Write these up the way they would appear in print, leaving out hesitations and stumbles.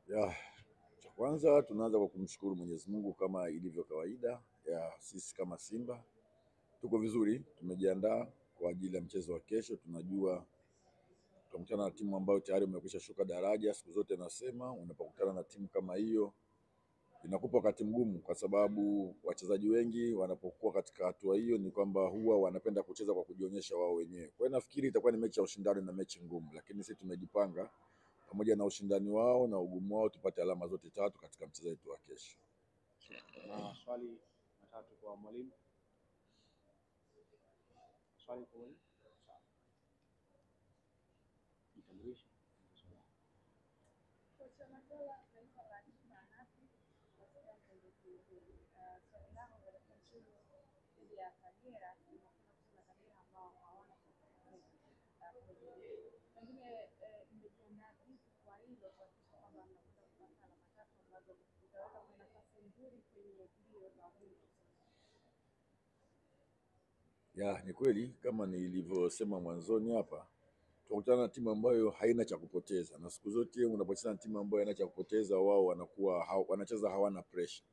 Ya, cha kwanza tunaanza kwa kumshukuru Mwenyezi Mungu kama ilivyo kawaida ya sisi kama Simba. Tuko vizuri, tumejiandaa kwa ajili ya mchezo wa kesho. Tunajua tutakutana na timu ambayo tayari umekwisha shuka daraja. Siku zote nasema unapokutana na timu kama hiyo inakupa wakati mgumu, kwa sababu wachezaji wengi wanapokuwa katika hatua hiyo ni kwamba huwa wanapenda kucheza kwa kujionyesha wao wenyewe. Kwa hiyo nafikiri itakuwa ni mechi ya ushindani na mechi ngumu, lakini sisi tumejipanga pamoja na ushindani wao na ugumu wao tupate alama zote tatu katika mchezo wetu wa kesho. Swali matatu kwa mwalimu. Swali kwa mwalimu. Jitambulishe. Ya, ni kweli kama nilivyosema mwanzoni hapa, tunakutana na timu ambayo haina cha kupoteza, na siku zote unapocheza na timu ambayo haina cha kupoteza, wao wanacheza hawana pressure.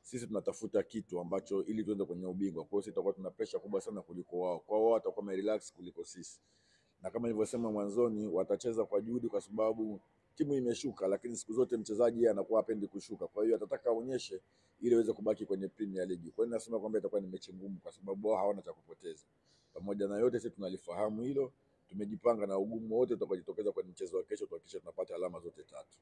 Sisi tunatafuta kitu ambacho ili tuende kwenye ubingwa. Kwa hiyo sisi tutakuwa tuna pressure kubwa sana kuliko wao. Kwa wao watakuwa relax kuliko sisi, na kama nilivyosema mwanzoni, watacheza kwa juhudi kwa sababu timu imeshuka, lakini siku zote mchezaji anakuwa hapendi kushuka. Kwa hiyo atataka aonyeshe ili aweze kubaki kwenye Premier League. Kwa hiyo nasema kwamba itakuwa ni mechi ngumu kwa sababu wao hawana cha kupoteza. Pamoja na yote, sisi tunalifahamu hilo, tumejipanga na ugumu wote utakojitokeza kwenye mchezo wa kesho tuhakikishe tunapata alama zote tatu.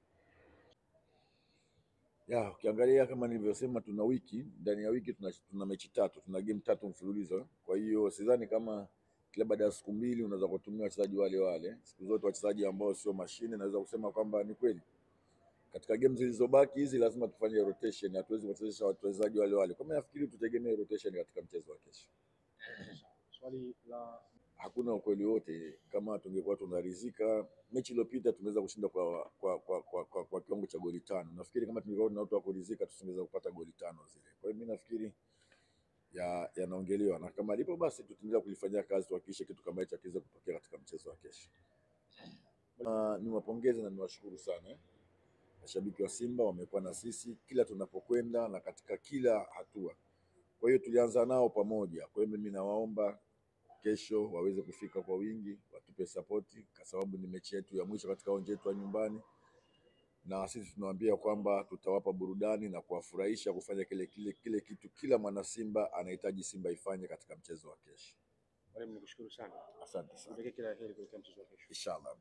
Ya, ukiangalia kama nilivyosema, tuna wiki, ndani ya wiki tuna mechi tatu, tuna game tatu mfululizo. Kwa hiyo sidhani kama kila baada ya siku mbili unaweza kutumia wachezaji wale wale. Siku zote wachezaji ambao sio mashine, naweza kusema kwamba ni kweli katika game zilizobaki hizi lazima tufanye rotation, hatuwezi kuchezesha wachezaji wale wale. Kwa hiyo nafikiri tutegemee rotation katika mchezo wa kesho. Swali la Hakuna ukweli wote, kama tungekuwa tunaridhika mechi iliyopita tumeweza kushinda kwa kiwango cha goli 5. Nafikiri kama tungekuwa tuna watu wa kuridhika tusingeweza kupata goli 5 zile. Kwa hiyo mimi nafikiri yanaongelewa, na kama lipo basi tutaendelea kulifanyia kazi tuhakikishe kitu kama hicho kiweze kutokea katika mchezo wa kesho. Niwapongeze na niwashukuru sana mashabiki wa Simba, wamekuwa na sisi kila tunapokwenda na katika kila hatua. Kwa hiyo tulianza nao pamoja. Kwa hiyo mimi nawaomba kesho waweze kufika kwa wingi, watupe sapoti kwa sababu ni mechi yetu ya mwisho katika uwanja wetu wa nyumbani, na sisi tunawaambia kwamba tutawapa burudani na kuwafurahisha kufanya kile kitu kila mwana Simba anahitaji Simba ifanye katika mchezo wa kesho. mwalimu, nikushukuru sana. Asante sana. Kila la heri kwa mchezo wa kesho. Inshallah.